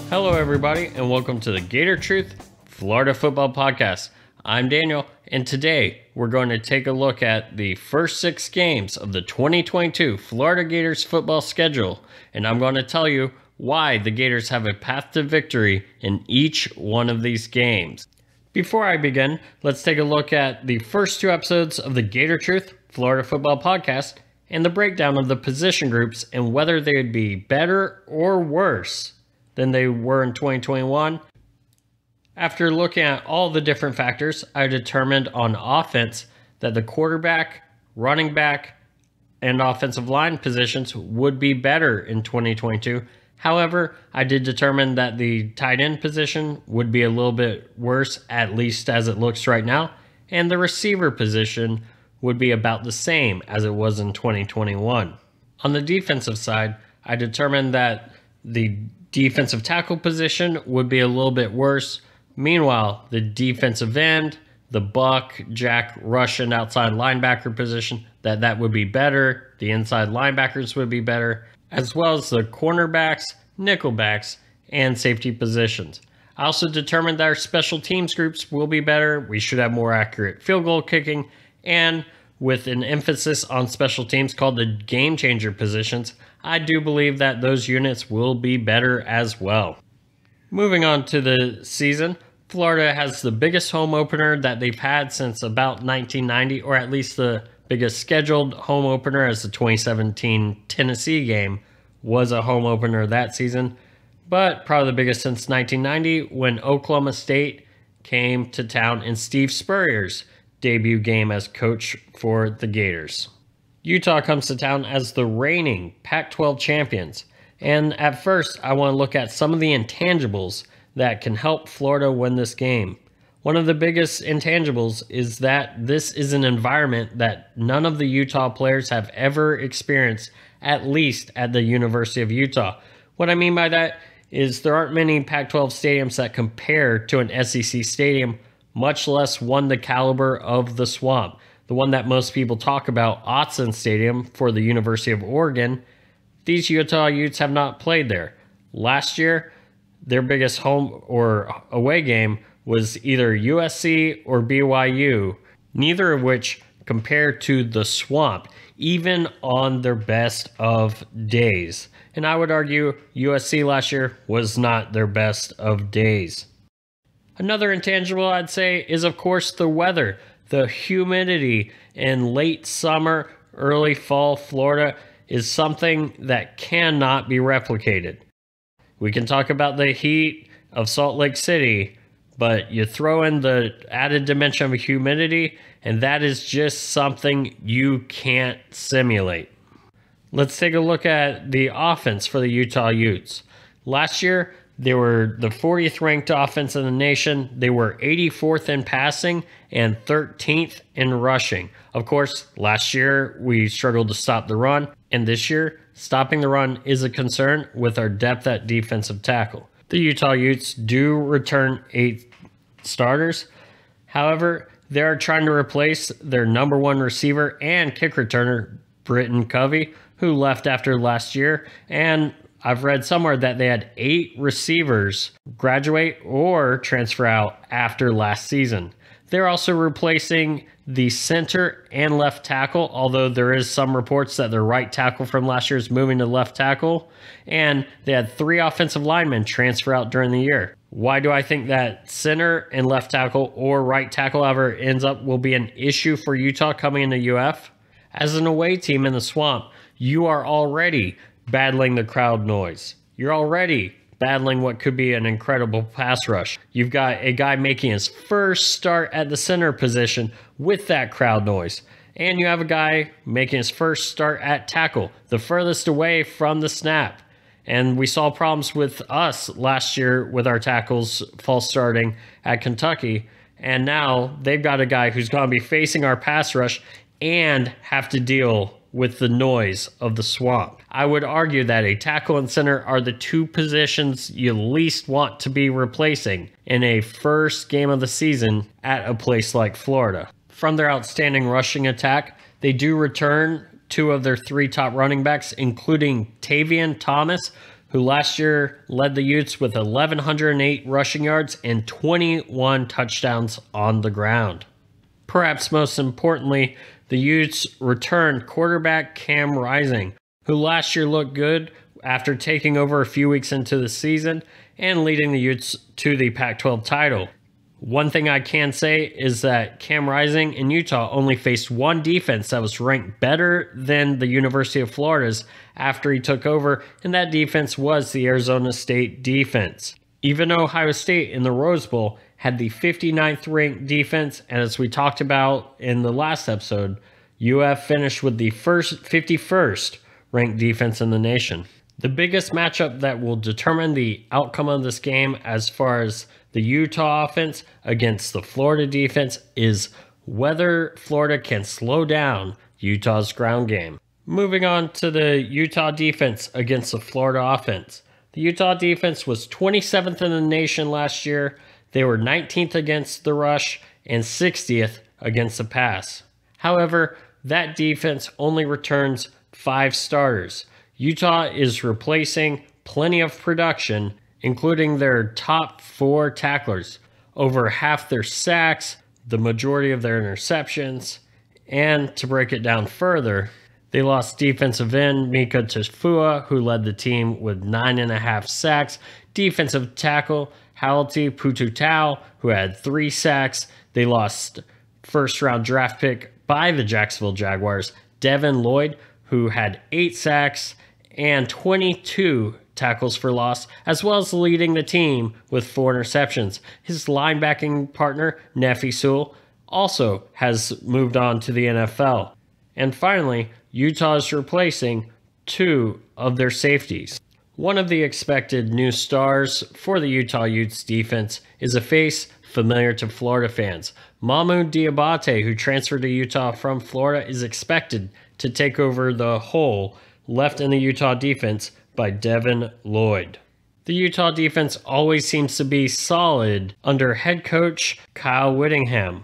Hello, everybody, and welcome to the Gator Truth Florida Football Podcast. I'm Daniel, and today we're going to take a look at the first 6 games of the 2022 Florida Gators football schedule, and I'm going to tell you why the Gators have a path to victory in each one of these games. Before I begin, let's take a look at the first 2 episodes of the Gator Truth Florida Football Podcast and the breakdown of the position groups and whether they would be better or worse than they were in 2021. After looking at all the different factors, I determined on offense that the quarterback, running back, and offensive line positions would be better in 2022. However, I did determine that the tight end position would be a little bit worse, at least as it looks right now, and the receiver position would be about the same as it was in 2021. On the defensive side, I determined that the defensive tackle position would be a little bit worse. Meanwhile, the defensive end, the buck, jack, rush, and outside linebacker position, that would be better. The inside linebackers would be better, as well as the cornerbacks, nickelbacks, and safety positions. I also determined that our special teams groups will be better. We should have more accurate field goal kicking, and with an emphasis on special teams called the game changer positions, I do believe that those units will be better as well. Moving on to the season, Florida has the biggest home opener that they've had since about 1990, or at least the biggest scheduled home opener, as the 2017 Tennessee game was a home opener that season, but probably the biggest since 1990 when Oklahoma State came to town in Steve Spurrier's debut game as coach for the Gators. Utah comes to town as the reigning Pac-12 champions, and at first I want to look at some of the intangibles that can help Florida win this game. One of the biggest intangibles is that this is an environment that none of the Utah players have ever experienced, at least at the University of Utah. What I mean by that is there aren't many Pac-12 stadiums that compare to an SEC stadium, much less one the caliber of the Swamp. The one that most people talk about, Autzen Stadium for the University of Oregon, these Utah Utes have not played there. Last year, their biggest home or away game was either USC or BYU, neither of which compared to the Swamp, even on their best of days. And I would argue USC last year was not their best of days. Another intangible I'd say is, of course, the weather. The humidity in late summer, early fall Florida is something that cannot be replicated. We can talk about the heat of Salt Lake City, but you throw in the added dimension of humidity, and that is just something you can't simulate. Let's take a look at the offense for the Utah Utes. Last year, they were the 40th ranked offense in the nation. They were 84th in passing and 13th in rushing. Of course, last year we struggled to stop the run, and this year stopping the run is a concern with our depth at defensive tackle. The Utah Utes do return 8 starters. However, they are trying to replace their number 1 receiver and kick returner, Britton Covey, who left after last year, and I've read somewhere that they had 8 receivers graduate or transfer out after last season. They're also replacing the center and left tackle, although there is some reports that their right tackle from last year is moving to left tackle. And they had 3 offensive linemen transfer out during the year. Why do I think that center and left tackle or right tackle, however it ends up, will be an issue for Utah coming into UF? As an away team in the Swamp, you are already battling the crowd noise. You're already battling what could be an incredible pass rush. You've got a guy making his first start at the center position with that crowd noise. And you have a guy making his first start at tackle, the furthest away from the snap. And we saw problems with us last year with our tackles false starting at Kentucky. And now they've got a guy who's going to be facing our pass rush and have to deal with the noise of the Swamp. I would argue that a tackle and center are the 2 positions you least want to be replacing in a first game of the season at a place like Florida. From their outstanding rushing attack, they do return 2 of their 3 top running backs, including Tavian Thomas, who last year led the Utes with 1,108 rushing yards and 21 touchdowns on the ground. Perhaps most importantly, the Utes returned quarterback Cam Rising, who last year looked good after taking over a few weeks into the season and leading the Utes to the Pac-12 title. One thing I can say is that Cam Rising in Utah only faced one defense that was ranked better than the University of Florida's after he took over, and that defense was the Arizona State defense. Even Ohio State in the Rose Bowl had the 59th ranked defense, and as we talked about in the last episode, UF finished with the 51st ranked defense in the nation. The biggest matchup that will determine the outcome of this game as far as the Utah offense against the Florida defense is whether Florida can slow down Utah's ground game. Moving on to the Utah defense against the Florida offense. The Utah defense was 27th in the nation last year. They were 19th against the rush and 60th against the pass. However, that defense only returns 5 starters. Utah is replacing plenty of production, including their top 4 tacklers, over half their sacks, the majority of their interceptions, and to break it down further, they lost defensive end Mika Tafua, who led the team with 9.5 sacks, defensive tackle Halati Pututau, who had 3 sacks. They lost first-round draft pick by the Jacksonville Jaguars, Devin Lloyd, who had 8 sacks and 22 tackles for loss, as well as leading the team with 4 interceptions. His linebacking partner, Nefi Sewell, also has moved on to the NFL. And finally, Utah is replacing 2 of their safeties. One of the expected new stars for the Utah Utes defense is a face familiar to Florida fans. Mahmoud Diabate, who transferred to Utah from Florida, is expected to take over the hole left in the Utah defense by Devin Lloyd. The Utah defense always seems to be solid under head coach Kyle Whittingham.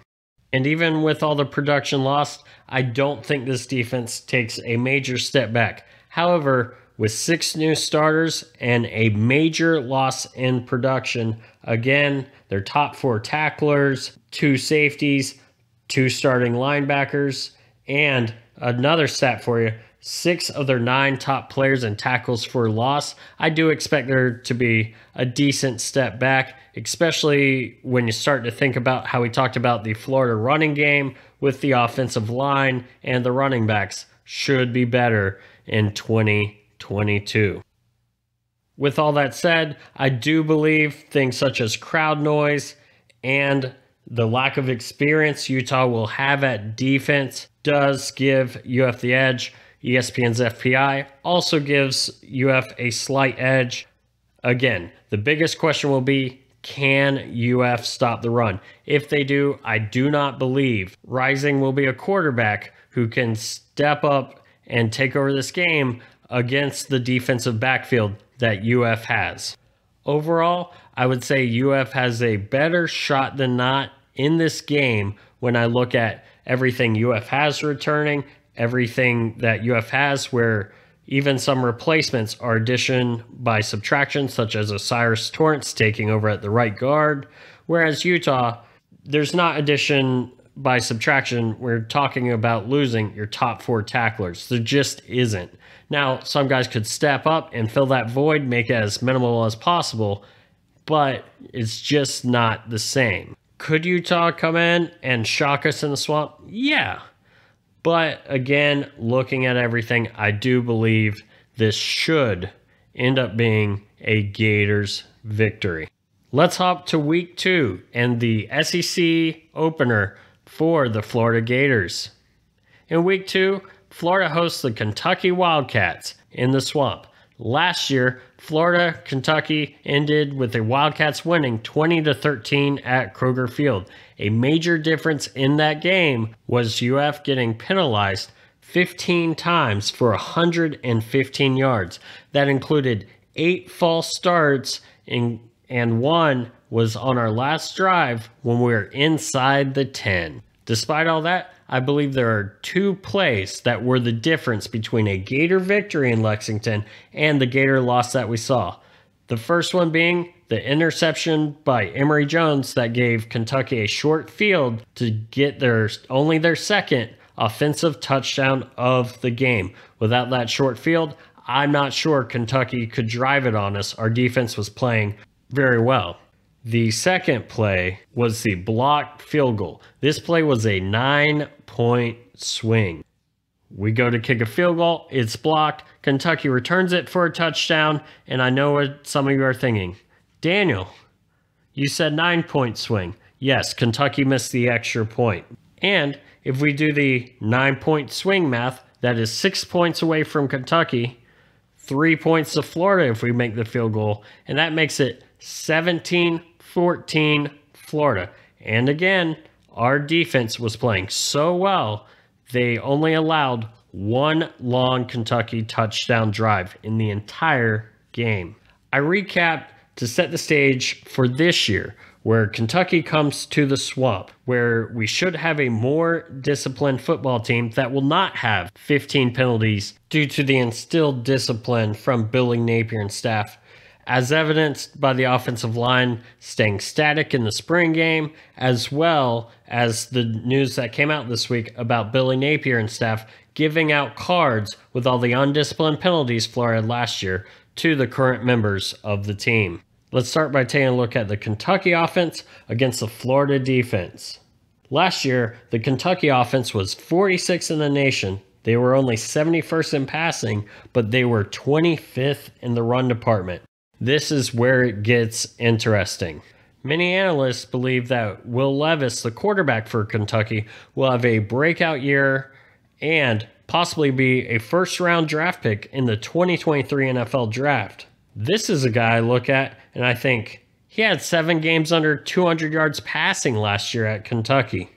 And even with all the production lost, I don't think this defense takes a major step back. However, with 6 new starters and a major loss in production, again, their top 4 tacklers, 2 safeties, 2 starting linebackers, and another stat for you, 6 of their 9 top players in tackles for loss. I do expect there to be a decent step back, especially when you start to think about how we talked about the Florida running game with the offensive line, and the running backs should be better in 2022. With all that said, I do believe things such as crowd noise and the lack of experience Utah will have at defense does give UF the edge. ESPN's FPI also gives UF a slight edge. Again, the biggest question will be, can UF stop the run? If they do, I do not believe Rising will be a quarterback who can step up and take over this game against the defensive backfield that UF has. Overall, I would say UF has a better shot than not in this game when I look at everything UF has returning, everything that UF has where even some replacements are addition by subtraction, such as Osiris Torrance taking over at the right guard, whereas Utah, there's not addition by subtraction. We're talking about losing your top 4 tacklers. There just isn't. Now, some guys could step up and fill that void, make it as minimal as possible, but it's just not the same. Could Utah come in and shock us in the swamp? Yeah. But again, looking at everything, I do believe this should end up being a Gators victory. Let's hop to week 2 and the SEC opener for the Florida Gators. In week 2, Florida hosts the Kentucky Wildcats in the Swamp. Last year, Florida, Kentucky ended with the Wildcats winning 20-13 at Kroger Field. A major difference in that game was UF getting penalized 15 times for 115 yards. That included 8 false starts, and one was on our last drive when we were inside the 10. Despite all that, I believe there are two plays that were the difference between a Gator victory in Lexington and the Gator loss that we saw. The first one being the interception by Emory Jones that gave Kentucky a short field to get only their second offensive touchdown of the game. Without that short field, I'm not sure Kentucky could drive it on us. Our defense was playing very well. The second play was the blocked field goal. This play was a 9-point swing. We go to kick a field goal, it's blocked, Kentucky returns it for a touchdown, and I know what some of you are thinking. Daniel, you said 9-point swing. Yes, Kentucky missed the extra point. And if we do the 9-point swing math, that is 6 points away from Kentucky, 3 points to Florida if we make the field goal, and that makes it 17-14 Florida. And again, our defense was playing so well, they only allowed one long Kentucky touchdown drive in the entire game. I recapped to set the stage for this year, where Kentucky comes to the Swamp, where we should have a more disciplined football team that will not have 15 penalties due to the instilled discipline from Billy Napier and staff, as evidenced by the offensive line staying static in the spring game, as well as the news that came out this week about Billy Napier and staff giving out cards with all the undisciplined penalties Florida had last year to the current members of the team. Let's start by taking a look at the Kentucky offense against the Florida defense. Last year, the Kentucky offense was 46th in the nation. They were only 71st in passing, but they were 25th in the run department. This is where it gets interesting. Many analysts believe that Will Levis, the quarterback for Kentucky, will have a breakout year and possibly be a first-round draft pick in the 2023 NFL Draft. This is a guy I look at and I think he had 7 games under 200 yards passing last year at Kentucky.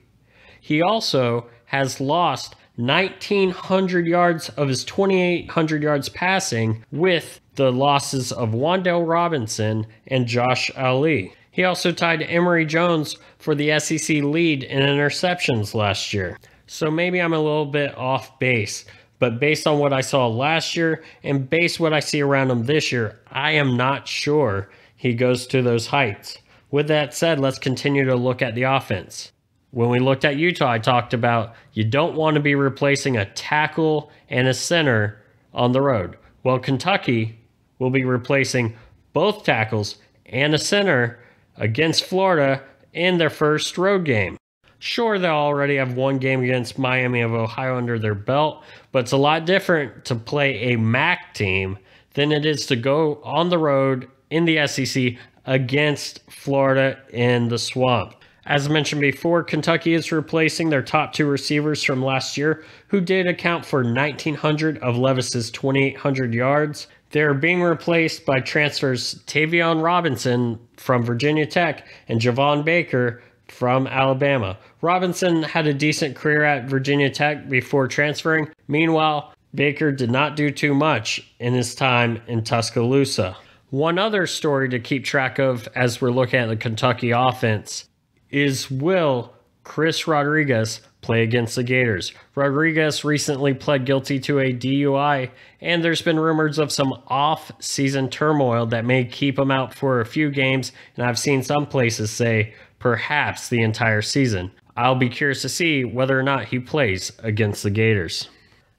He also has lost 1,900 yards of his 2,800 yards passing with the losses of Wan'Dale Robinson and Josh Ali. He also tied Emory Jones for the SEC lead in interceptions last year. So maybe I'm a little bit off base, but based on what I saw last year and based what I see around him this year, I am not sure he goes to those heights. With that said, let's continue to look at the offense. When we looked at Utah, I talked about you don't want to be replacing a tackle and a center on the road. Well, Kentucky will be replacing both tackles and a center against Florida in their first road game. Sure, they'll already have one game against Miami of Ohio under their belt, but it's a lot different to play a MAC team than it is to go on the road in the SEC against Florida in the Swamp. As mentioned before, Kentucky is replacing their top 2 receivers from last year, who did account for 1,900 of Levis's 2,800 yards. They're being replaced by transfers Tavion Robinson from Virginia Tech and Javon Baker from Alabama. Robinson had a decent career at Virginia Tech before transferring. Meanwhile, Baker did not do too much in his time in Tuscaloosa. One other story to keep track of as we're looking at the Kentucky offense is, will Chris Rodriguez play against the Gators? Rodriguez recently pled guilty to a DUI, and there's been rumors of some off-season turmoil that may keep him out for a few games, and I've seen some places say perhaps the entire season. I'll be curious to see whether or not he plays against the Gators.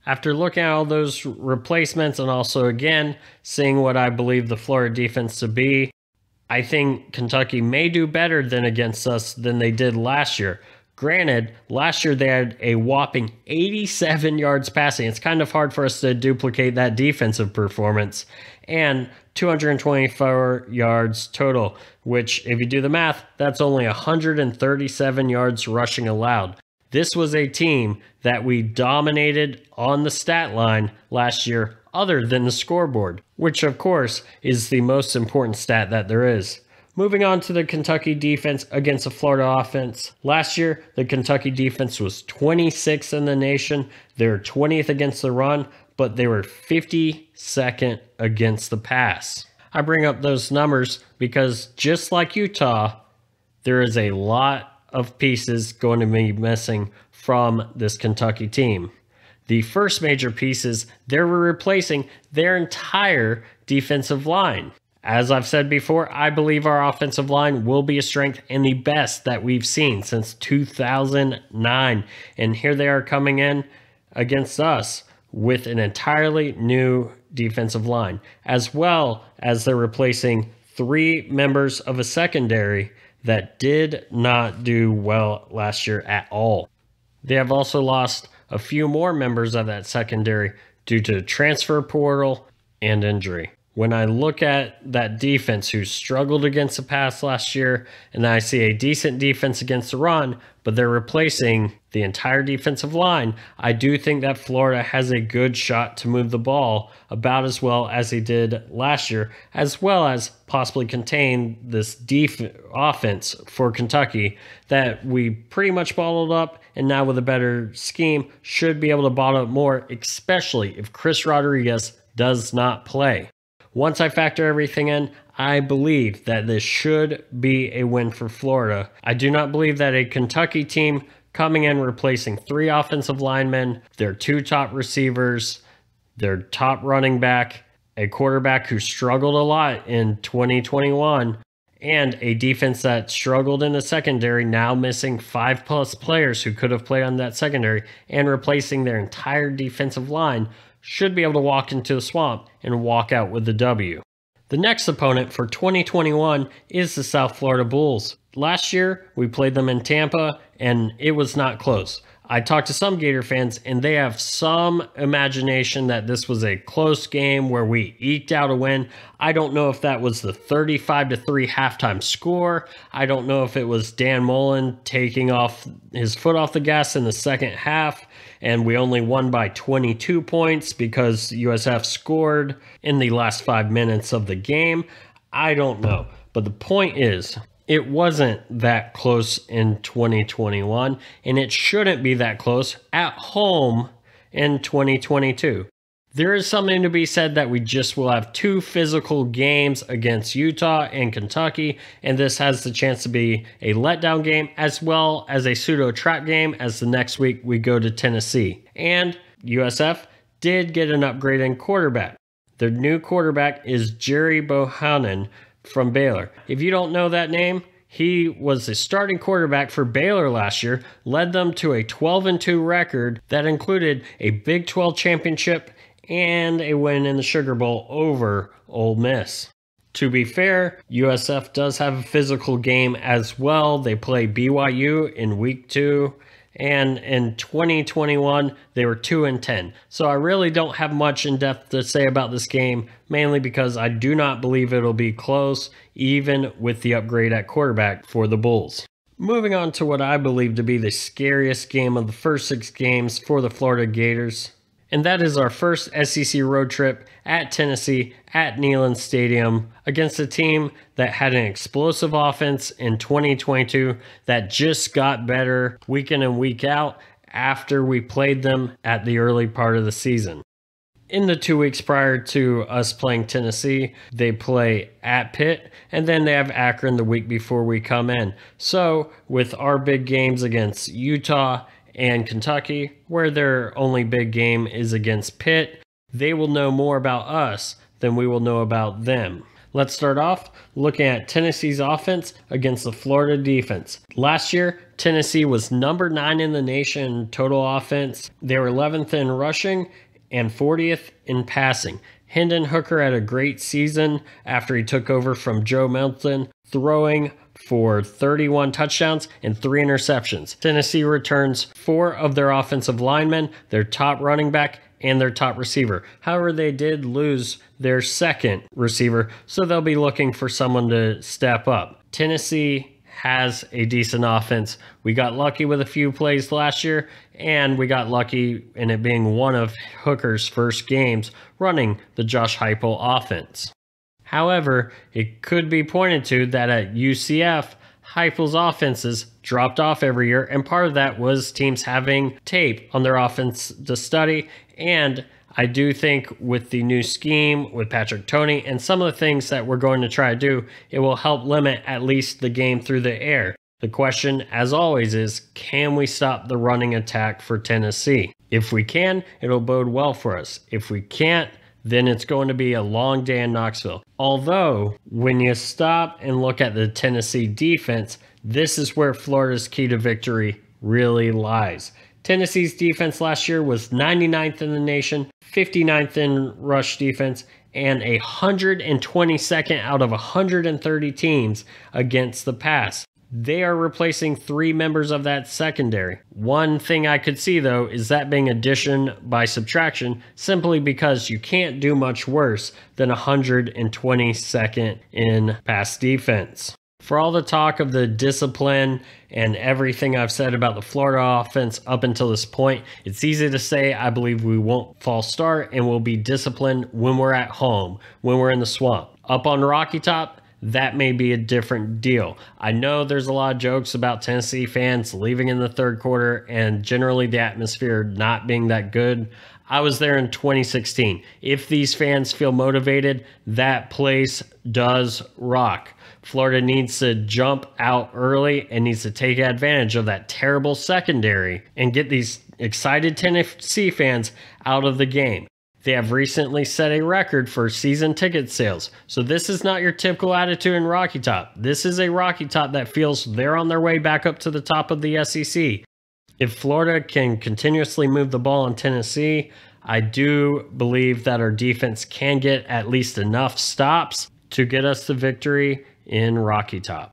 After looking at all those replacements and also, again, seeing what I believe the Florida defense to be, I think Kentucky may do better than against us than they did last year. Granted, last year they had a whopping 87 yards passing. It's kind of hard for us to duplicate that defensive performance. And 224 yards total, which, if you do the math, that's only 137 yards rushing allowed. This was a team that we dominated on the stat line last year, other than the scoreboard, which of course is the most important stat that there is. Moving on to the Kentucky defense against the Florida offense. Last year, the Kentucky defense was 26th in the nation. They were 20th against the run, but they were 52nd against the pass. I bring up those numbers because just like Utah, there is a lot of pieces going to be missing from this Kentucky team. The first major piece is they're replacing their entire defensive line. As I've said before, I believe our offensive line will be a strength and the best that we've seen since 2009. And here they are coming in against us with an entirely new defensive line, as well as they're replacing 3 members of a secondary that did not do well last year at all. They have also lost a few more members of that secondary due to transfer portal and injury. When I look at that defense who struggled against the pass last year, and I see a decent defense against the run, but they're replacing the entire defensive line, I do think that Florida has a good shot to move the ball about as well as they did last year, as well as possibly contain this offense for Kentucky that we pretty much bottled up, and now with a better scheme should be able to bottle up more, especially if Chris Rodriguez does not play. Once I factor everything in, I believe that this should be a win for Florida. I do not believe that a Kentucky team coming in replacing 3 offensive linemen, their 2 top receivers, their top running back, a quarterback who struggled a lot in 2021, and a defense that struggled in the secondary, now missing 5+ players who could have played on that secondary, and replacing their entire defensive line, should be able to walk into the swamp and walk out with the W. The next opponent for 2021 is the South Florida Bulls. Last year, we played them in Tampa, and it was not close. I talked to some Gator fans, and they have some imagination that this was a close game where we eked out a win. I don't know if that was the 35-3 halftime score. I don't know if it was Dan Mullen taking his foot off the gas in the second half, and we only won by 22 points because USF scored in the last 5 minutes of the game. I don't know. But the point is, it wasn't that close in 2021, and it shouldn't be that close at home in 2022. There is something to be said that we just will have 2 physical games against Utah and Kentucky, and this has the chance to be a letdown game as well as a pseudo trap game, as the next week we go to Tennessee. And USF did get an upgrade in quarterback. Their new quarterback is Jerry Bohannon from Baylor. If you don't know that name, he was the starting quarterback for Baylor last year, led them to a 12-2 record that included a Big 12 championship and a win in the Sugar Bowl over Ole Miss. To be fair, USF does have a physical game as well. They play BYU in week 2. And in 2021, they were 2-10. So I really don't have much in depth to say about this game, mainly because I do not believe it'll be close, even with the upgrade at quarterback for the Bulls. Moving on to what I believe to be the scariest game of the first 6 games for the Florida Gators. And that is our first SEC road trip at Tennessee at Neyland Stadium against a team that had an explosive offense in 2022 that just got better week in and week out after we played them at the early part of the season. In the 2 weeks prior to us playing Tennessee, they play at Pitt, and then they have Akron the week before we come in. So with our big games against Utah and Kentucky, where their only big game is against Pitt, they will know more about us than we will know about them. Let's start off looking at Tennessee's offense against the Florida defense. Last year, Tennessee was number 9 in the nation in total offense. They were 11th in rushing and 40th in passing. Hendon Hooker had a great season after he took over from Joe Milton, throwing for 31 touchdowns and 3 interceptions. Tennessee returns 4 of their offensive linemen, their top running back, and their top receiver. However, they did lose their second receiver, so they'll be looking for someone to step up. Tennessee has a decent offense. We got lucky with a few plays last year, and we got lucky in it being one of Hooker's first games running the Josh Heupel offense. However, it could be pointed to that at UCF, Heupel's offenses dropped off every year, and part of that was teams having tape on their offense to study. And I do think with the new scheme, with Patrick Toney, and some of the things that we're going to try to do, it will help limit at least the game through the air. The question, as always, is can we stop the running attack for Tennessee? If we can, it'll bode well for us. If we can't, then it's going to be a long day in Knoxville. Although, when you stop and look at the Tennessee defense, this is where Florida's key to victory really lies. Tennessee's defense last year was 99th in the nation, 59th in rush defense, and 122nd out of 130 teams against the pass. They are replacing 3 members of that secondary. One thing I could see, though, is that being addition by subtraction, simply because you can't do much worse than 122nd in pass defense. For all the talk of the discipline and everything I've said about the Florida offense up until this point, it's easy to say I believe we won't false start and we'll be disciplined when we're at home, when we're in the swamp. Up on Rocky Top, that may be a different deal. I know there's a lot of jokes about Tennessee fans leaving in the third quarter and generally the atmosphere not being that good. I was there in 2016. If these fans feel motivated, that place does rock. Florida needs to jump out early and needs to take advantage of that terrible secondary and get these excited Tennessee fans out of the game. They have recently set a record for season ticket sales. So this is not your typical attitude in Rocky Top. This is a Rocky Top that feels they're on their way back up to the top of the SEC. If Florida can continuously move the ball in Tennessee, I do believe that our defense can get at least enough stops to get us the victory in Rocky Top.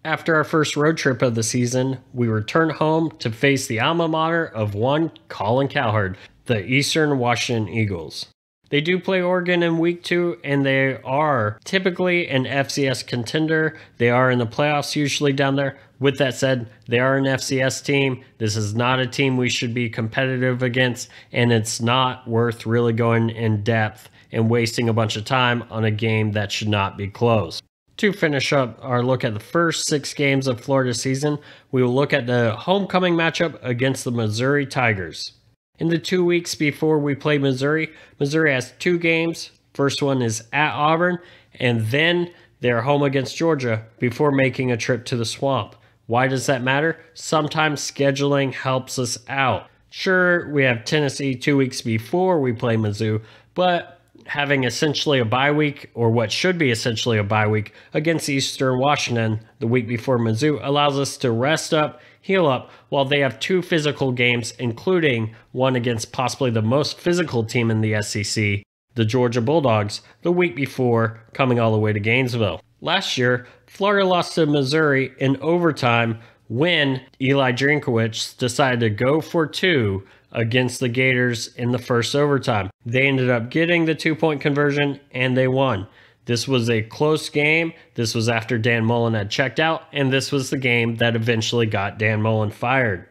After our first road trip of the season, we return home to face the alma mater of one Colin Cowherd, the Eastern Washington Eagles. They do play Oregon in week 2, and they are typically an FCS contender. They are in the playoffs usually down there. With that said, they are an FCS team. This is not a team we should be competitive against, and it's not worth really going in depth and wasting a bunch of time on a game that should not be close. To finish up our look at the first 6 games of Florida's season, we will look at the homecoming matchup against the Missouri Tigers. In the 2 weeks before we play Missouri, Missouri has 2 games. First one is at Auburn, and then they're home against Georgia before making a trip to the Swamp. Why does that matter? Sometimes scheduling helps us out. Sure, we have Tennessee 2 weeks before we play Mizzou, but having essentially a bye week, or what should be essentially a bye week, against Eastern Washington the week before Mizzou allows us to rest up, heal up, while they have 2 physical games, including one against possibly the most physical team in the SEC, the Georgia Bulldogs, the week before coming all the way to Gainesville. Last year, Florida lost to Missouri in overtime when Eli Drinkowitz decided to go for 2 against the Gators in the first overtime. They ended up getting the 2-point conversion and they won. This was a close game. This was after Dan Mullen had checked out, and this was the game that eventually got Dan Mullen fired.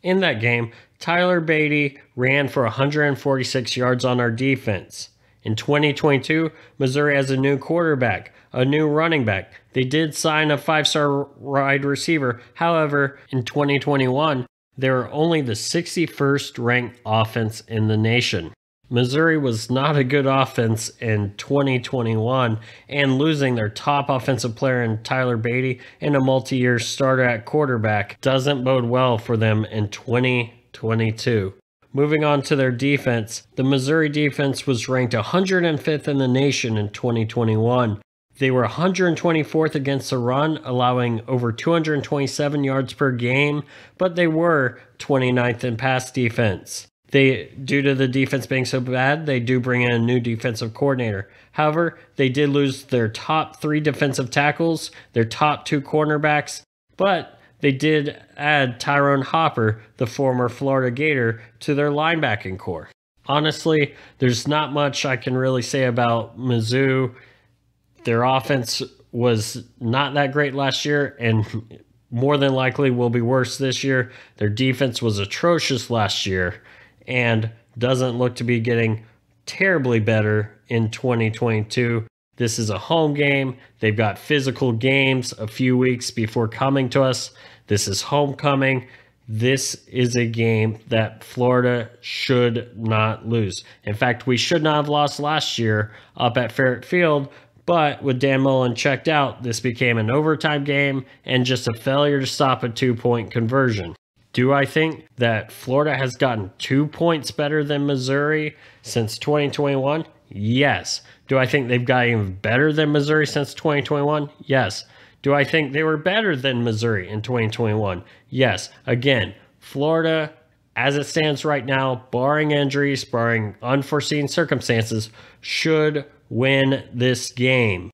In that game, Tyler Beatty ran for 146 yards on our defense. In 2022, Missouri has a new quarterback, a new running back. They did sign a 5-star wide receiver. However, in 2021, they were only the 61st ranked offense in the nation. Missouri was not a good offense in 2021, and losing their top offensive player in Tyler Beatty and a multi-year starter at quarterback doesn't bode well for them in 2022. Moving on to their defense, the Missouri defense was ranked 105th in the nation in 2021. They were 124th against the run, allowing over 227 yards per game, but they were 29th in pass defense. Due to the defense being so bad, they do bring in a new defensive coordinator. However, they did lose their top 3 defensive tackles, their top 2 cornerbacks, but they did add Tyrone Hopper, the former Florida Gator, to their linebacking core. Honestly, there's not much I can really say about Mizzou. Their offense was not that great last year and more than likely will be worse this year. Their defense was atrocious last year and doesn't look to be getting terribly better in 2022. This is a home game. They've got physical games a few weeks before coming to us. This is homecoming. This is a game that Florida should not lose. In fact, we should not have lost last year up at Fairfield, But with Dan Mullen checked out, this became an overtime game and just a failure to stop a 2-point conversion. Do I think that Florida has gotten 2 points better than Missouri since 2021? Yes. Do I think they've got even better than Missouri since 2021? Yes. Do I think they were better than Missouri in 2021? Yes. Again, Florida, as it stands right now, barring injuries, barring unforeseen circumstances, should win this game.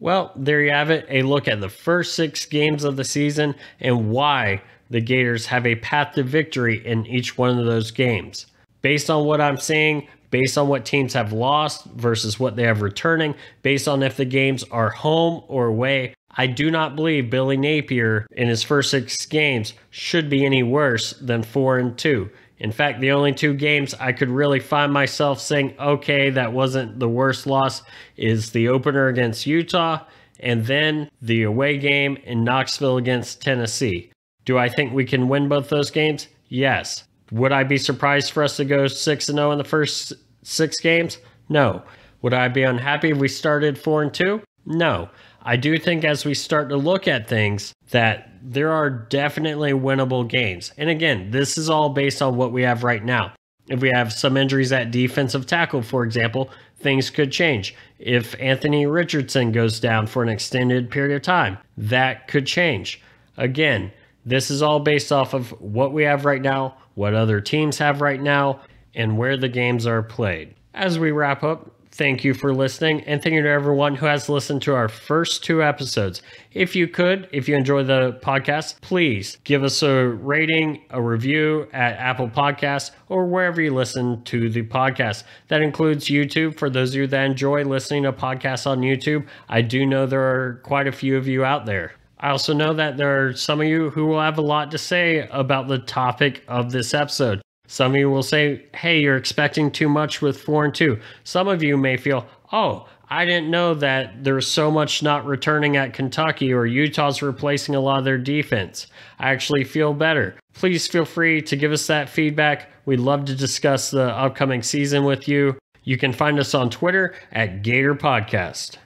Well, there you have it, a look at the first 6 games of the season and why the Gators have a path to victory in each one of those games. Based on what I'm seeing, based on what teams have lost versus what they have returning, based on if the games are home or away, I do not believe Billy Napier in his first 6 games should be any worse than 4-2. In fact, the only 2 games I could really find myself saying, okay, that wasn't the worst loss, is the opener against Utah and then the away game in Knoxville against Tennessee. Do I think we can win both those games? Yes. Would I be surprised for us to go 6-0 in the first 6 games? No. Would I be unhappy if we started 4-2? No. I do think as we start to look at things that there are definitely winnable games. And again, this is all based on what we have right now. If we have some injuries at defensive tackle, for example, things could change. If Anthony Richardson goes down for an extended period of time, that could change. Again, this is all based off of what we have right now, what other teams have right now, and where the games are played. As we wrap up, thank you for listening, and thank you to everyone who has listened to our first 2 episodes. If you enjoy the podcast, please give us a rating, a review at Apple Podcasts, or wherever you listen to the podcast. That includes YouTube. For those of you that enjoy listening to podcasts on YouTube, I do know there are quite a few of you out there. I also know that there are some of you who will have a lot to say about the topic of this episode. Some of you will say, hey, you're expecting too much with 4-2. Some of you may feel, oh, I didn't know that there's so much not returning at Kentucky or Utah's replacing a lot of their defense. I actually feel better. Please feel free to give us that feedback. We'd love to discuss the upcoming season with you. You can find us on Twitter at Gator Podcast.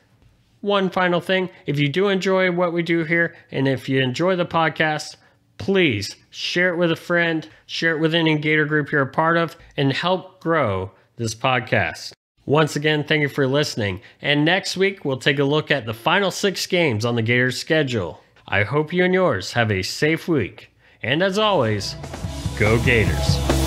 One final thing, if you do enjoy what we do here, and if you enjoy the podcast, please share it with a friend, share it with any Gator group you're a part of, and help grow this podcast. Once again, thank you for listening. And next week, we'll take a look at the final 6 games on the Gators schedule. I hope you and yours have a safe week. And as always, go Gators.